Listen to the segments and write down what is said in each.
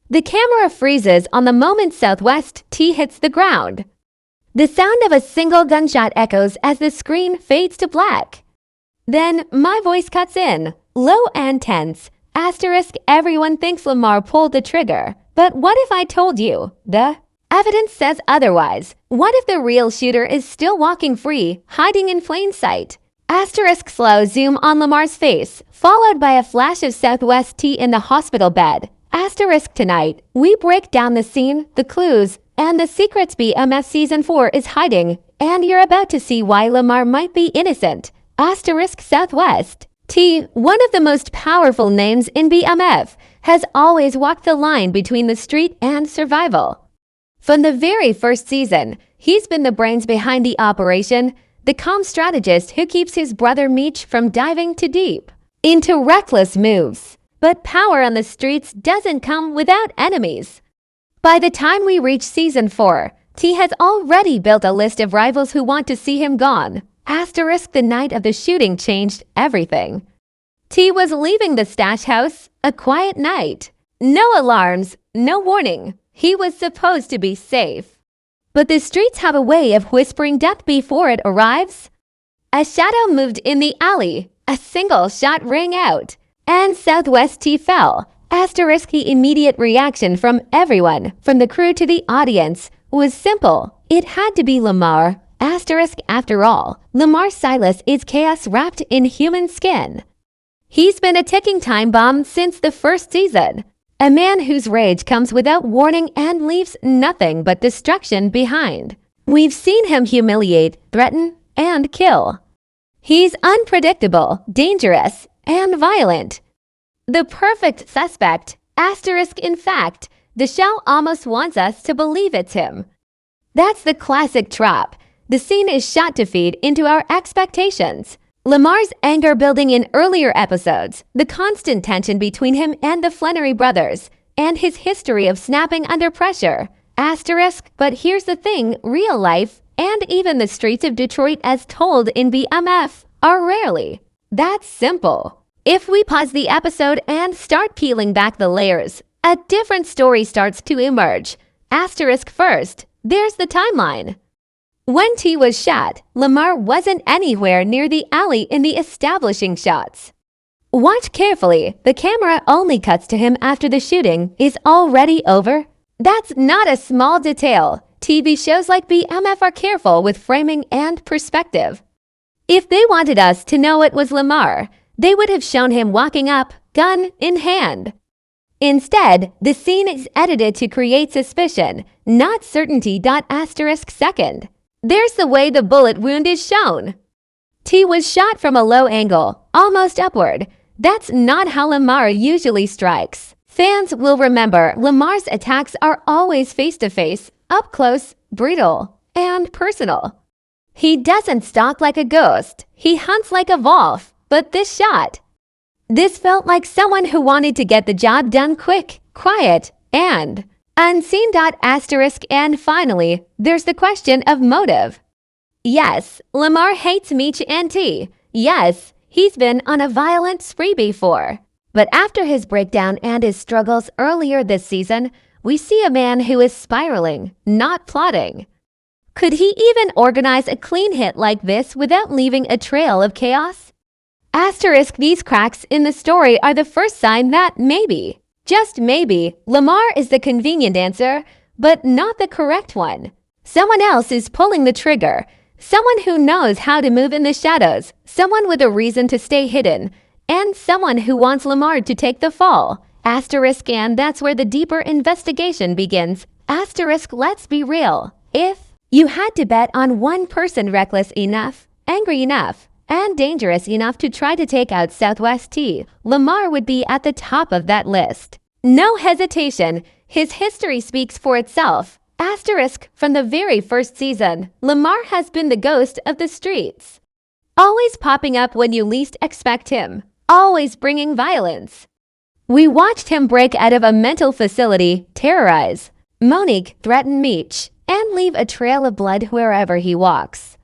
The camera freezes on the moment Southwest T hits the ground. The sound of a single gunshot echoes as the screen fades to black. Then my voice cuts in, low and tense. Asterisk, everyone thinks Lamar pulled the trigger. But what if I told you? The evidence says otherwise. What if the real shooter is still walking free, hiding in plain sight? Asterisk, slow zoom on Lamar's face, followed by a flash of Southwest T in the hospital bed. Asterisk, tonight, we break down the scene, the clues, and the secrets BMF Season 4 is hiding, and you're about to see why Lamar might be innocent. Asterisk, Southwest T, one of the most powerful names in BMF, has always walked the line between the street and survival. From the very first season, he's been the brains behind the operation, the calm strategist who keeps his brother Meech from diving too deep into reckless moves. But power on the streets doesn't come without enemies. By the time we reach Season 4, T has already built a list of rivals who want to see him gone. Asterisk, the night of the shooting changed everything. T was leaving the stash house, a quiet night. No alarms, no warning. He was supposed to be safe. But the streets have a way of whispering death before it arrives. A shadow moved in the alley. A single shot rang out. And Southwest T fell. Asterisk, the immediate reaction from everyone, from the crew to the audience, was simple. It had to be Lamar. Asterisk, after all, Lamar Silas is chaos wrapped in human skin. He's been a ticking time bomb since the first season. A man whose rage comes without warning and leaves nothing but destruction behind. We've seen him humiliate, threaten, and kill. He's unpredictable, dangerous, and violent. The perfect suspect. Asterisk, in fact, the show almost wants us to believe it's him. That's the classic trap. The scene is shot to feed into our expectations. Lamar's anger building in earlier episodes, the constant tension between him and the Flannery brothers, and his history of snapping under pressure. Asterisk, but here's the thing, real life, and even the streets of Detroit as told in BMF, are rarely that simple. If we pause the episode and start peeling back the layers, a different story starts to emerge. Asterisk, first, there's the timeline. When T was shot, Lamar wasn't anywhere near the alley in the establishing shots. Watch carefully, the camera only cuts to him after the shooting is already over. That's not a small detail. TV shows like BMF are careful with framing and perspective. If they wanted us to know it was Lamar, they would have shown him walking up, gun in hand. Instead, the scene is edited to create suspicion, not certainty. Asterisk, second. There's the way the bullet wound is shown. T was shot from a low angle, almost upward. That's not how Lamar usually strikes. Fans will remember Lamar's attacks are always face-to-face, up close, brutal, and personal. He doesn't stalk like a ghost. He hunts like a wolf. But this felt like someone who wanted to get the job done quick, quiet, and unseen. Asterisk, and finally, there's the question of motive. Yes, Lamar hates Meech and T. Yes, he's been on a violent spree before. But after his breakdown and his struggles earlier this season, we see a man who is spiraling, not plotting. Could he even organize a clean hit like this without leaving a trail of chaos? Asterisk, these cracks in the story are the first sign that maybe, just maybe, Lamar is the convenient answer, but not the correct one. Someone else is pulling the trigger. Someone who knows how to move in the shadows. Someone with a reason to stay hidden. And someone who wants Lamar to take the fall. Asterisk, and that's where the deeper investigation begins. Asterisk, let's be real. If you had to bet on one person reckless enough, angry enough, and dangerous enough to try to take out Southwest T, Lamar would be at the top of that list. No hesitation. His history speaks for itself. Asterisk, from the very first season, Lamar has been the ghost of the streets. Always popping up when you least expect him. Always bringing violence. We watched him break out of a mental facility, terrorize Monique, threaten Meech, and leave a trail of blood wherever he walks.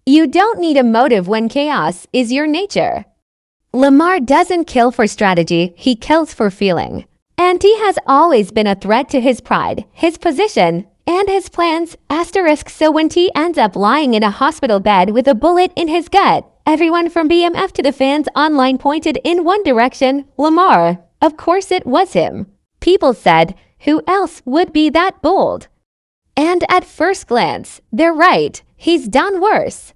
You don't need a motive when chaos is your nature. Lamar doesn't kill for strategy, he kills for feeling. And he has always been a threat to his pride, his position, and his plans. Asterisk. So when T ends up lying in a hospital bed with a bullet in his gut, everyone from BMF to the fans online pointed in one direction: Lamar. Of course it was him. People said, who else would be that bold? And at first glance, they're right. He's done worse.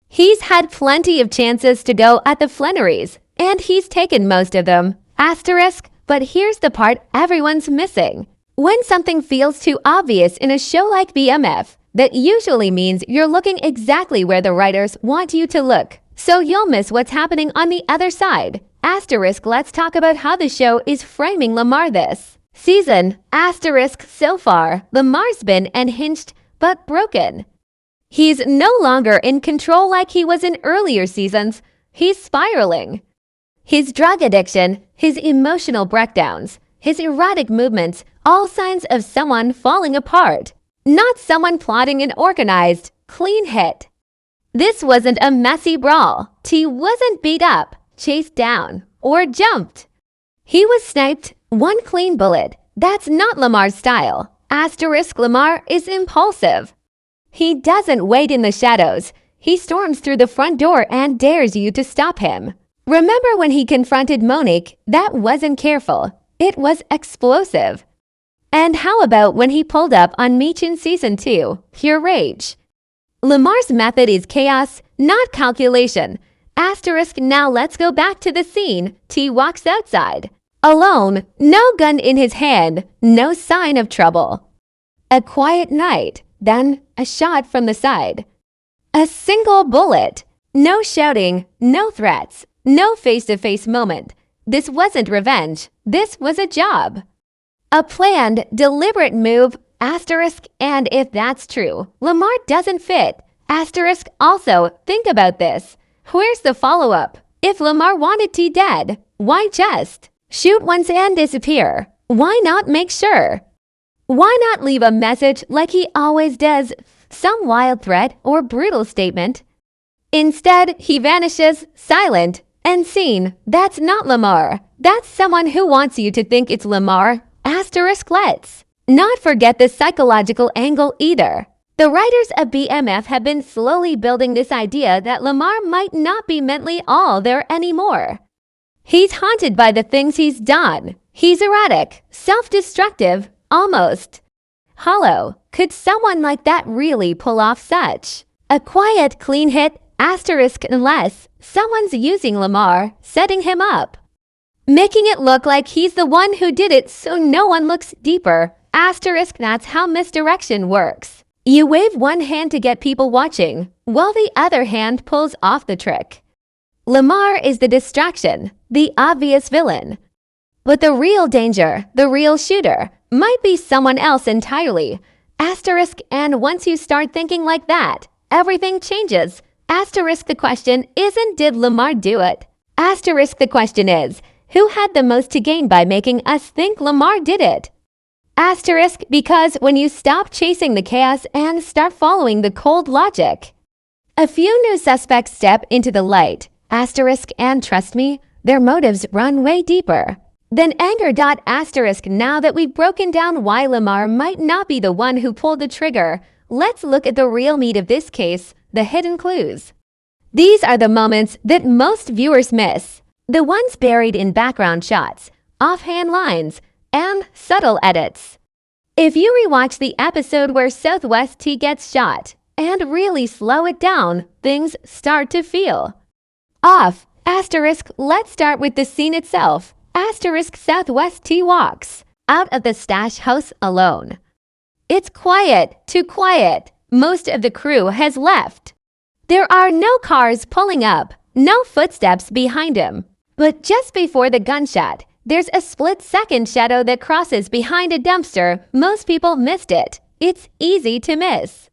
He's had plenty of chances to go at the Flannerys, and he's taken most of them. Asterisk. But here's the part everyone's missing. When something feels too obvious in a show like BMF, that usually means you're looking exactly where the writers want you to look, so you'll miss what's happening on the other side. Asterisk. Let's talk about how the show is framing Lamar this season. Asterisk. So far, Lamar's been unhinged but broken. He's no longer in control like he was in earlier seasons. He's spiraling. His drug addiction, his emotional breakdowns, his erratic movements, all signs of someone falling apart. Not someone plotting an organized, clean hit. This wasn't a messy brawl. T wasn't beat up, chased down, or jumped. He was sniped, one clean bullet. That's not Lamar's style. Asterisk. Lamar is impulsive. He doesn't wait in the shadows. He storms through the front door and dares you to stop him. Remember when he confronted Monique? That wasn't careful. It was explosive. And how about when he pulled up on Meech in season 2? Pure rage. Lamar's method is chaos, not calculation. Asterisk. Now let's go back to the scene. T walks outside. Alone, no gun in his hand, no sign of trouble. A quiet night, then a shot from the side. A single bullet. No shouting, no threats. No face-to-face moment. This wasn't revenge. This was a job. A planned, deliberate move. Asterisk. And if that's true, Lamar doesn't fit. Asterisk. Also, think about this. Where's the follow-up? If Lamar wanted T dead, why just shoot once and disappear? Why not make sure? Why not leave a message like he always does? Some wild threat or brutal statement. Instead, he vanishes, silent, and seen. That's not Lamar. That's someone who wants you to think it's Lamar. Asterisk. Let's not forget the psychological angle either. The writers of BMF have been slowly building this idea that Lamar might not be mentally all there anymore. He's haunted by the things he's done. He's erratic, self-destructive, almost hollow. Could someone like that really pull off such a quiet, clean hit? Asterisk. Unless someone's using Lamar, setting him up, making it look like he's the one who did it so no one looks deeper. Asterisk. That's how misdirection works. You wave one hand to get people watching, while the other hand pulls off the trick. Lamar is the distraction, the obvious villain. But the real danger, the real shooter, might be someone else entirely. Asterisk. And once you start thinking like that, everything changes. Asterisk. The question isn't did Lamar do it? Asterisk. The question is, who had the most to gain by making us think Lamar did it? Asterisk. Because when you stop chasing the chaos and start following the cold logic, a few new suspects step into the light. Asterisk. And trust me, their motives run way deeper than anger. Asterisk. Now that we've broken down why Lamar might not be the one who pulled the trigger, let's look at the real meat of this case, the hidden clues. These are the moments that most viewers miss. The ones buried in background shots, offhand lines, and subtle edits. If you rewatch the episode where Southwest T gets shot and really slow it down, things start to feel off. Asterisk. Let's start with the scene itself. Asterisk. Southwest T walks out of the stash house alone. It's quiet, too quiet. Most of the crew has left. There are no cars pulling up, no footsteps behind him. But just before the gunshot, there's a split-second shadow that crosses behind a dumpster. Most people missed it. It's easy to miss.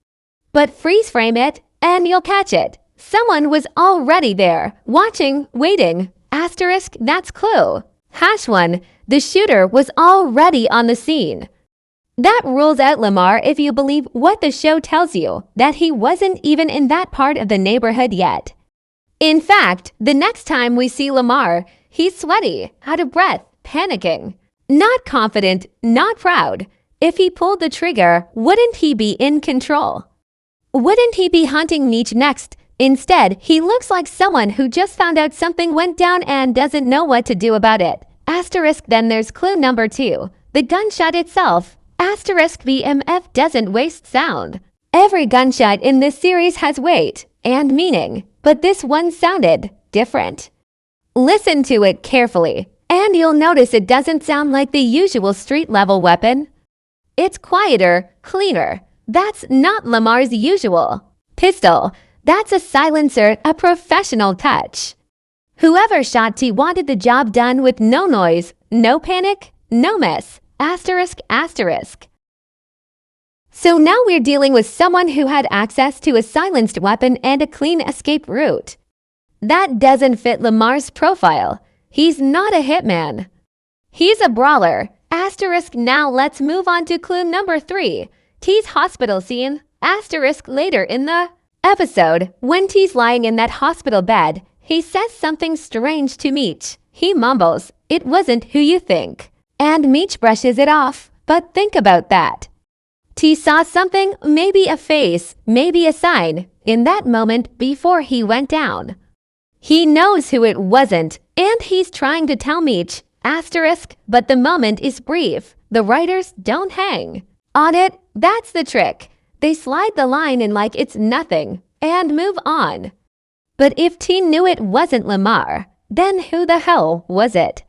But freeze frame it, and you'll catch it. Someone was already there, watching, waiting. Asterisk. That's clue. #1. The shooter was already on the scene. That rules out Lamar if you believe what the show tells you, that he wasn't even in that part of the neighborhood yet. In fact, the next time we see Lamar, he's sweaty, out of breath, panicking. Not confident, not proud. If he pulled the trigger, wouldn't he be in control? Wouldn't he be hunting Meech next? Instead, he looks like someone who just found out something went down and doesn't know what to do about it. Asterisk. Then there's clue number 2. The gunshot itself. Asterisk. BMF doesn't waste sound. Every gunshot in this series has weight and meaning, but this one sounded different. Listen to it carefully, and you'll notice it doesn't sound like the usual street-level weapon. It's quieter, cleaner. That's not Lamar's usual pistol. That's a silencer, a professional touch. Whoever shot T wanted the job done with no noise, no panic, no mess. Asterisk, asterisk. So now we're dealing with someone who had access to a silenced weapon and a clean escape route. That doesn't fit Lamar's profile. He's not a hitman. He's a brawler. Asterisk. Now let's move on to clue number 3. T's hospital scene. Asterisk. Later in the episode, when T's lying in that hospital bed, he says something strange to Meech. He mumbles, "It wasn't who you think." And Meech brushes it off. But think about that. T saw something, maybe a face, maybe a sign, in that moment before he went down. He knows who it wasn't, and he's trying to tell Meech. Asterisk. But the moment is brief. The writers don't hang on it. That's the trick. They slide the line in like it's nothing and move on. But if T knew it wasn't Lamar, then who the hell was it?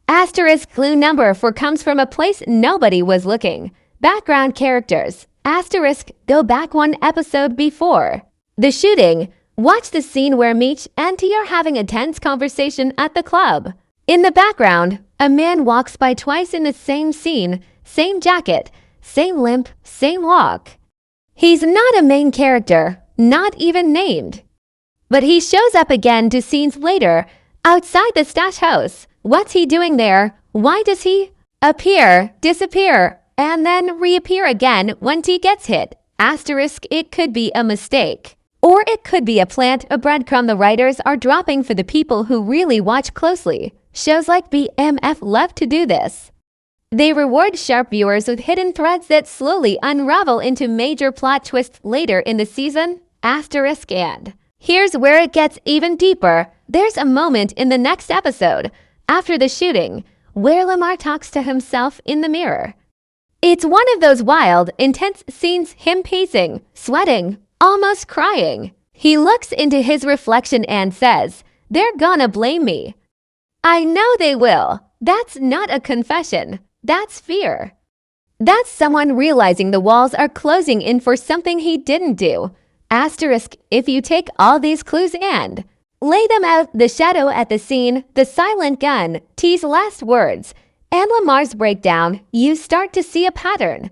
Asterisk. Clue number 4 comes from a place nobody was looking. Background characters. Asterisk. Go back one episode before the shooting. Watch the scene where Meech and T are having a tense conversation at the club. In the background, a man walks by twice in the same scene, same jacket, same limp, same walk. He's not a main character, not even named. But he shows up again to scenes later, outside the stash house. What's he doing there? Why does he appear, disappear, and then reappear again when T gets hit? Asterisk. It could be a mistake. Or it could be a plant, a breadcrumb the writers are dropping for the people who really watch closely. Shows like BMF love to do this. They reward sharp viewers with hidden threads that slowly unravel into major plot twists later in the season. Asterisk. And here's where it gets even deeper. There's a moment in the next episode, after the shooting, where Lamar talks to himself in the mirror. It's one of those wild, intense scenes, him pacing, sweating, almost crying. He looks into his reflection and says, "They're gonna blame me. I know they will." That's not a confession. That's fear. That's someone realizing the walls are closing in for something he didn't do. Asterisk. If you take all these clues and lay them out, the shadow at the scene, the silent gun, T's last words, and Lamar's breakdown, you start to see a pattern.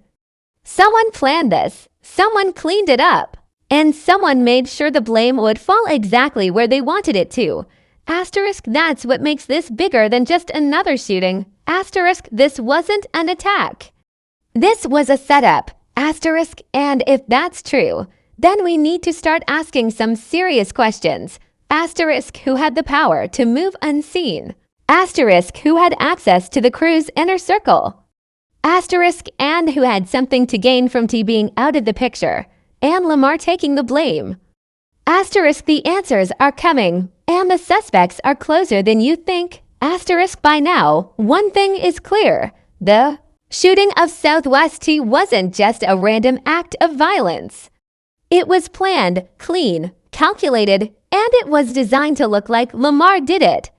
Someone planned this. Someone cleaned it up. And someone made sure the blame would fall exactly where they wanted it to. Asterisk. That's what makes this bigger than just another shooting. Asterisk. This wasn't an attack. This was a setup. Asterisk. And if that's true, then we need to start asking some serious questions. Asterisk. Who had the power to move unseen? Asterisk. Who had access to the crew's inner circle? Asterisk. And who had something to gain from T being out of the picture and Lamar taking the blame? Asterisk. The answers are coming, and the suspects are closer than you think. Asterisk. By now, one thing is clear. The shooting of Southwest T wasn't just a random act of violence. It was planned, clean, calculated, and it was designed to look like Lamar did it.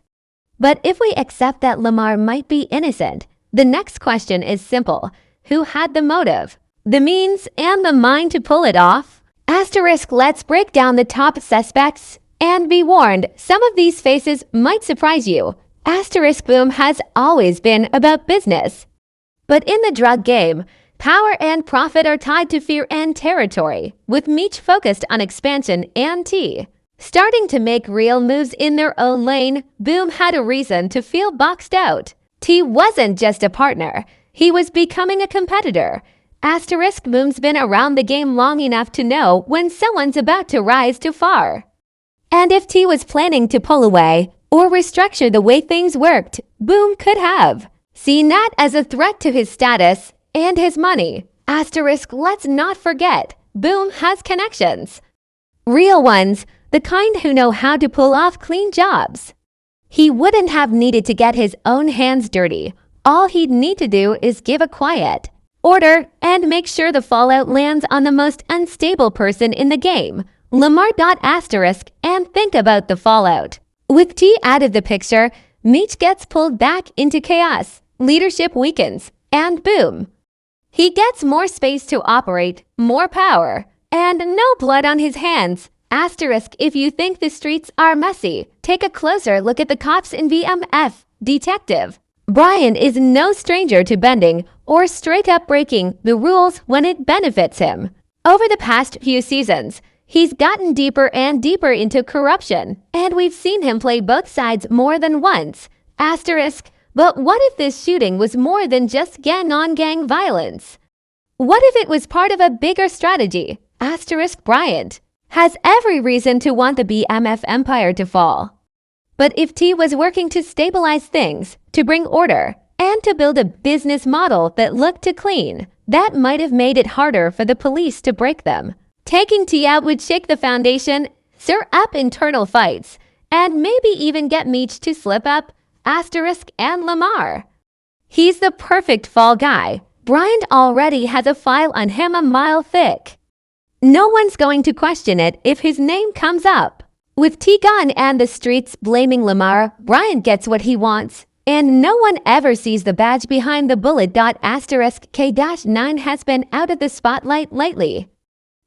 But if we accept that Lamar might be innocent, the next question is simple. Who had the motive, the means, and the mind to pull it off? Asterisk. Let's break down the top suspects. And be warned, some of these faces might surprise you. Asterisk. Boom has always been about business. But in the drug game, power and profit are tied to fear and territory, with Meech focused on expansion and T starting to make real moves in their own lane. Boom had a reason to feel boxed out. T wasn't just a partner. He was becoming a competitor. Asterisk. Boom's been around the game long enough to know when someone's about to rise too far. And if T was planning to pull away or restructure the way things worked, Boom could have seen that as a threat to his status and his money. Asterisk, let's not forget, Boom has connections. Real ones, the kind who know how to pull off clean jobs. He wouldn't have needed to get his own hands dirty. All he'd need to do is give a quiet order and make sure the fallout lands on the most unstable person in the game, Lamar. Asterisk, and think about the fallout. With T out of the picture, Meech gets pulled back into chaos, leadership weakens, and boom. He gets more space to operate, more power, and no blood on his hands. Asterisk, if you think the streets are messy, take a closer look at the cops in BMF. Detective Bryant is no stranger to bending or straight up breaking the rules when it benefits him. Over the past few seasons, he's gotten deeper and deeper into corruption, and we've seen him play both sides more than once. Asterisk, but what if this shooting was more than just gang-on-gang violence? What if it was part of a bigger strategy? Asterisk, Bryant has every reason to want the BMF empire to fall. But if T was working to stabilize things, to bring order, and to build a business model that looked to clean, that might have made it harder for the police to break them. Taking T out would shake the foundation, stir up internal fights, and maybe even get Meech to slip up. Asterisk, and Lamar. He's the perfect fall guy. Bryant already has a file on him a mile thick. No one's going to question it if his name comes up. With T gone and the streets blaming Lamar, Bryant gets what he wants, and no one ever sees the badge behind the bullet. Asterisk, K-9 has been out of the spotlight lately.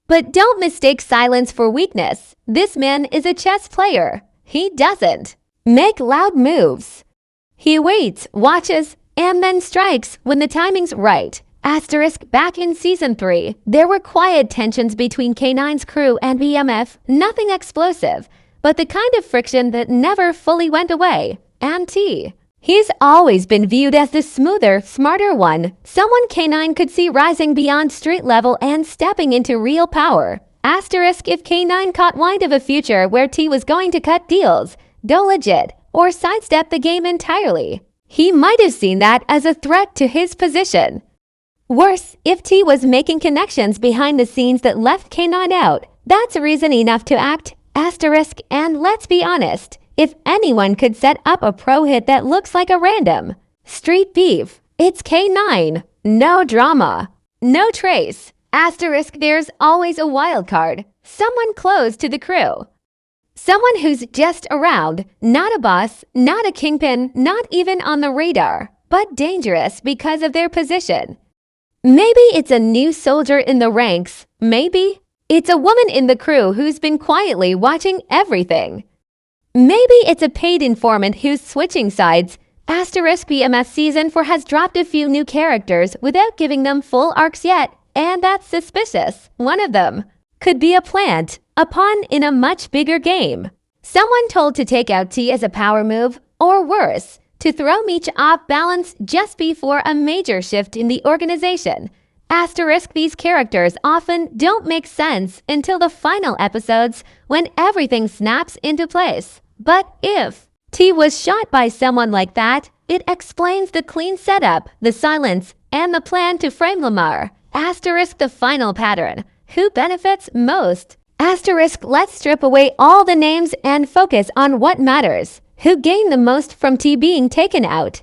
But don't mistake silence for weakness. This man is a chess player. He doesn't make loud moves. He waits, watches, and then strikes when the timing's right. Asterisk, back in Season 3, there were quiet tensions between K9's crew and BMF, nothing explosive, but the kind of friction that never fully went away. And T. He's always been viewed as the smoother, smarter one, someone K9 could see rising beyond street level and stepping into real power. Asterisk, if K9 caught wind of a future where T was going to cut deals, go legit, or sidestep the game entirely, he might have seen that as a threat to his position. Worse, if T was making connections behind the scenes that left K9 out, that's reason enough to act. Asterisk, and let's be honest, if anyone could set up a pro hit that looks like a random street beef, it's K9. No drama, no trace. Asterisk, there's always a wild card, someone close to the crew. Someone who's just around, not a boss, not a kingpin, not even on the radar, but dangerous because of their position. Maybe it's a new soldier in the ranks. Maybe it's a woman in the crew who's been quietly watching everything. Maybe it's a paid informant who's switching sides. Asterisk, BMF Season 4 has dropped a few new characters without giving them full arcs yet, and that's suspicious. One of them could be a plant, a pawn in a much bigger game. Someone told to take out T as a power move, or worse, to throw Meech off balance just before a major shift in the organization. Asterisk, these characters often don't make sense until the final episodes when everything snaps into place. But if T was shot by someone like that, it explains the clean setup, the silence, and the plan to frame Lamar. Asterisk, the final pattern. Who benefits most? Asterisk, let's strip away all the names and focus on what matters. Who gained the most from T being taken out?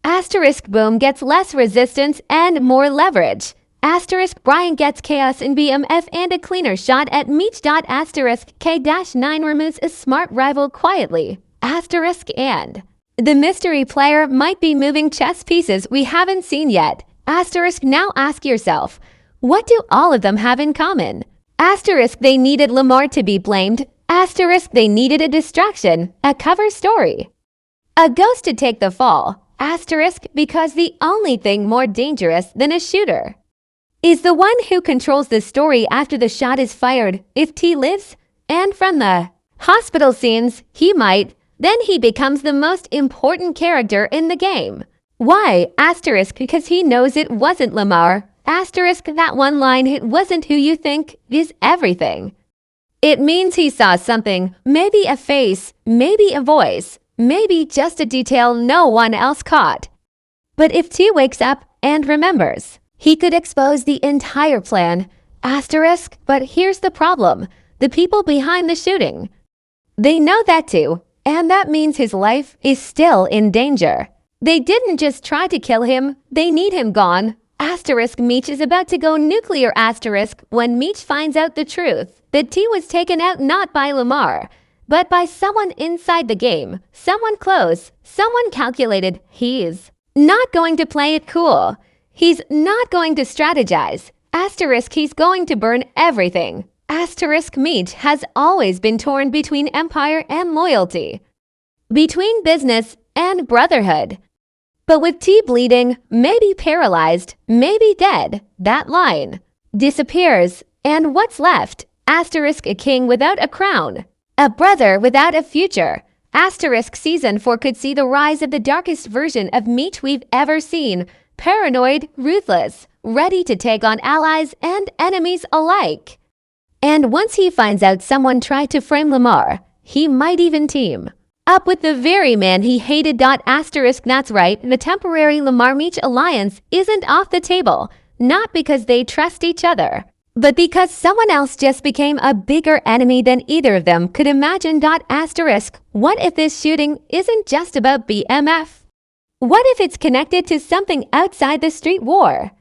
Asterisk, Boom gets less resistance and more leverage. Asterisk, Bryant gets chaos in BMF and a cleaner shot at Meech. Asterisk, K-9 removes a smart rival quietly. Asterisk, and the mystery player might be moving chess pieces we haven't seen yet. Asterisk, now ask yourself, what do all of them have in common? Asterisk, they needed Lamar to be blamed. Asterisk, they needed a distraction, a cover story. A ghost to take the fall. Asterisk, because the only thing more dangerous than a shooter is the one who controls the story after the shot is fired. If T lives, and from the hospital scenes, he might, then he becomes the most important character in the game. Why? Asterisk, because he knows it wasn't Lamar. Asterisk, that one line, it wasn't who you think, is everything. It means he saw something, maybe a face, maybe a voice, maybe just a detail no one else caught. But if T wakes up and remembers, he could expose the entire plan. Asterisk, but here's the problem. The people behind the shooting. They know that too, and that means his life is still in danger. They didn't just try to kill him, they need him gone. Asterisk Meech is about to go nuclear asterisk when Meech finds out the truth that T was taken out not by Lamar, but by someone inside the game, someone close, someone calculated. He's not going to play it cool. He's not going to strategize. Asterisk he's going to burn everything. Asterisk Meech has always been torn between empire and loyalty, between business and brotherhood. But with T bleeding, maybe paralyzed, maybe dead, that line disappears. And what's left? Asterisk a king without a crown, a brother without a future. Asterisk Season 4 could see the rise of the darkest version of Meech we've ever seen. Paranoid, ruthless, ready to take on allies and enemies alike. And once he finds out someone tried to frame Lamar, he might even team up with the very man he hated. Asterisk that's right, the temporary Lamar-Meech alliance isn't off the table, not because they trust each other, but because someone else just became a bigger enemy than either of them could imagine. Asterisk, what if this shooting isn't just about BMF? What if it's connected to something outside the street war?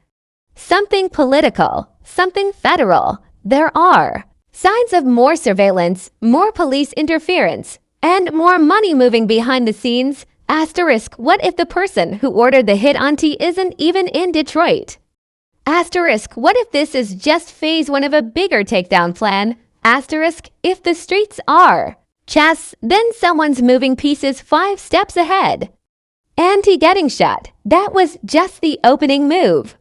Something political, something federal. There are signs of more surveillance, more police interference, and more money moving behind the scenes. Asterisk, what if the person who ordered the hit on T isn't even in Detroit? Asterisk, what if this is just phase 1 of a bigger takedown plan? Asterisk, if the streets are chess, then someone's moving pieces 5 steps ahead. And T getting shot, that was just the opening move.